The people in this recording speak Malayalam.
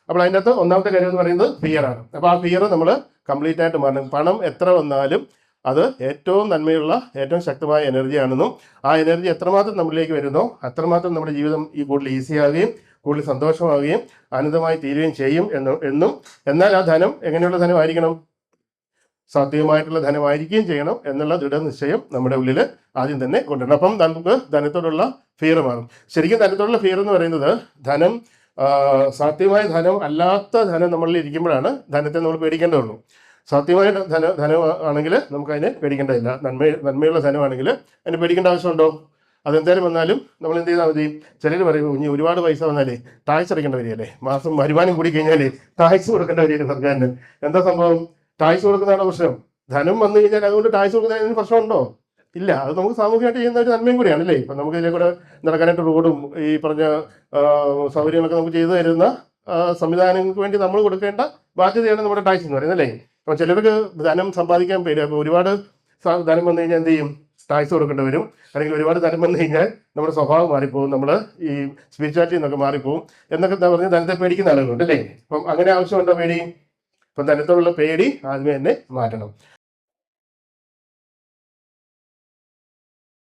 അപ്പോൾ അതിൻ്റെ അകത്ത് ഒന്നാമത്തെ കാര്യം എന്ന് പറയുന്നത് ഫിയറാണ്. അപ്പോൾ ആ ഫിയർ നമ്മൾ കംപ്ലീറ്റ് ആയിട്ട് മാറണം. പണം എത്ര വന്നാലും അത് ഏറ്റവും നന്മയുള്ള ഏറ്റവും ശക്തമായ എനർജിയാണെന്നും ആ എനർജി എത്രമാത്രം നമ്മളിലേക്ക് വരുന്നോ അത്രമാത്രം നമ്മുടെ ജീവിതം ഈ കൂടുതൽ ഈസിയാകുകയും കൂടുതൽ സന്തോഷമാവുകയും ആനന്ദമായി തീരുകയും ചെയ്യും എന്നും എന്നാൽ ആ ധനം എങ്ങനെയുള്ള ധനമായിരിക്കണം? സാത്വികമായിട്ടുള്ള ധനമായിരിക്കുകയും ചെയ്യണം എന്നുള്ള ദൃഢനിശ്ചയം നമ്മുടെ ഉള്ളിൽ ആദ്യം തന്നെ കൊണ്ടുവരണം. അപ്പം നമുക്ക് ധനത്തോടുള്ള ഫിയർ മാറും. ശരിക്കും ധനത്തോടുള്ള ഫിയർ എന്ന് പറയുന്നത് ധനം സാത്വികമായ ധനം അല്ലാത്ത ധനം നമ്മളിൽ ഇരിക്കുമ്പോഴാണ് ധനത്തെ നമ്മൾ പേടിക്കേണ്ടതുള്ളൂ. സാത്വികമായ ധനം ആണെങ്കിൽ നമുക്കതിനെ പേടിക്കേണ്ടതില്ല. നന്മയുള്ള ധനമാണെങ്കിൽ അതിന് പേടിക്കേണ്ട ആവശ്യമുണ്ടോ? അതെന്തായാലും വന്നാലും നമ്മൾ എന്ത് ചെയ്താൽ മതി? ചിലർ പറയും ഇനി ഒരുപാട് പൈസ വന്നാലേ ടാക്സ് അടയ്ക്കേണ്ട വരികയല്ലേ, മാസം വരുമാനം കൂടി കഴിഞ്ഞാലേ ടാക്സ് കൊടുക്കേണ്ട വരികയല്ലേ സർക്കാരിന്. എന്താ സംഭവം? ടാക്സ് കൊടുക്കുന്നതാണ് പ്രശ്നം. ധനം വന്നു കഴിഞ്ഞാൽ അതുകൊണ്ട് ടാക്സ് കൊടുക്കുന്നതിന് പ്രശ്നമുണ്ടോ? ഇല്ല. അത് നമുക്ക് സാമൂഹികമായിട്ട് ചെയ്യുന്ന ഒരു നന്മയും കൂടിയാണ് അല്ലേ. ഇപ്പം നമുക്ക് ഇതിലെ കൂടെ നടക്കാനായിട്ട് റോഡും ഈ പറഞ്ഞ സൗകര്യങ്ങളൊക്കെ നമുക്ക് ചെയ്തു തരുന്ന സംവിധാനങ്ങൾക്ക് വേണ്ടി നമ്മൾ കൊടുക്കേണ്ട ബാധ്യതയാണ് നമ്മുടെ ടാക്സ് എന്ന് പറയുന്നത് അല്ലേ. അപ്പം ചിലർക്ക് ധനം സമ്പാദിക്കാൻ പേടി. അപ്പോൾ ഒരുപാട് ധനം വന്നു കഴിഞ്ഞാൽ എന്ത് ചെയ്യും? ടാക്സ് കൊടുക്കേണ്ടി വരും. അല്ലെങ്കിൽ ഒരുപാട് ധനം വന്നു കഴിഞ്ഞാൽ നമ്മുടെ സ്വഭാവം മാറിപ്പോകും, നമ്മൾ ഈ സ്പിരിച്വാലിറ്റി എന്നൊക്കെ മാറിപ്പോകും എന്നൊക്കെ പറഞ്ഞ് ധനത്തെ പേടിക്കുന്ന ആളുകളുണ്ട് അല്ലേ. അപ്പം അങ്ങനെ ആവശ്യമുണ്ടോ പേടി? അപ്പം ധനത്തോടുള്ള പേടി ആദ്യമേ തന്നെ മാറ്റണം.